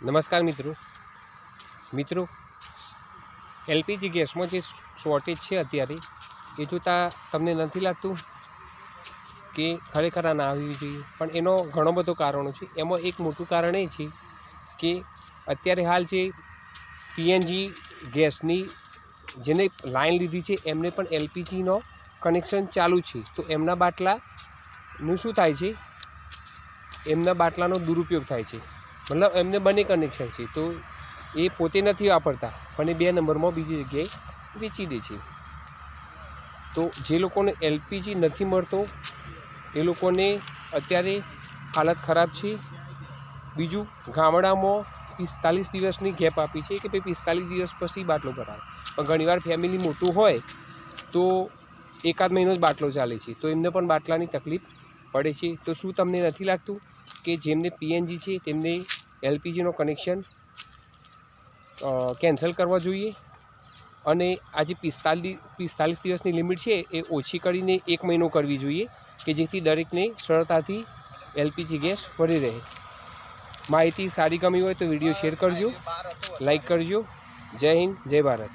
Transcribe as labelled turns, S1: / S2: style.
S1: નમસ્કાર મિત્રો એલપીજી ગેસમાં જે શોર્ટેજ છે અત્યારે એ જોતાં તમને નથી લાગતું કે ખરેખર આ ના આવવી જોઈએ? પણ એનો ઘણો બધો કારણો છે. એમાં એક મોટું કારણ એ છે કે અત્યારે હાલ જે પીએનજી ગેસની જેને લાઈન લીધી છે એમને પણ એલપીજીનો કનેક્શન ચાલુ છે. તો એમના બાટલાનું શું થાય છે? એમના બાટલાનો દુરુપયોગ થાય છે. મતલબ એમને બંને કનેક્શન છે, તો એ પોતે નથી વાપરતા પણ એ 2 નંબરમાં બીજી જગ્યાએ વેચી દે છે. તો જે લોકોને એલપીજી નથી મળતો એ લોકોને અત્યારે હાલત ખરાબ છે. બીજું, ગામડામાં 45 દિવસની ગેપ આપી છે કે ભાઈ 45 દિવસ પછી બાટલો ભરાય, પણ ઘણીવાર ફેમિલી મોટું હોય તો એકાદ મહિનો જ બાટલો ચાલે છે, તો એમને પણ બાટલાની તકલીફ પડે છે. તો શું તમને નથી લાગતું કે જેમને પીએનજી છે તેમને એલપીજીનો કનેક્શન કેન્સલ કરવા જોઈએ અને આ જે 45 દિવસની લિમિટ છે એ ઓછી કરીને 1 મહિનો કરવી જોઈએ કે જેથી દરેકને સરળતાથી એલપીજી ગેસ મળી રહે? માહિતી સારી ગમી હોય તો વિડીયો શેર કરજો, લાઈક કરજો. જય હિન્દ, જય ભારત.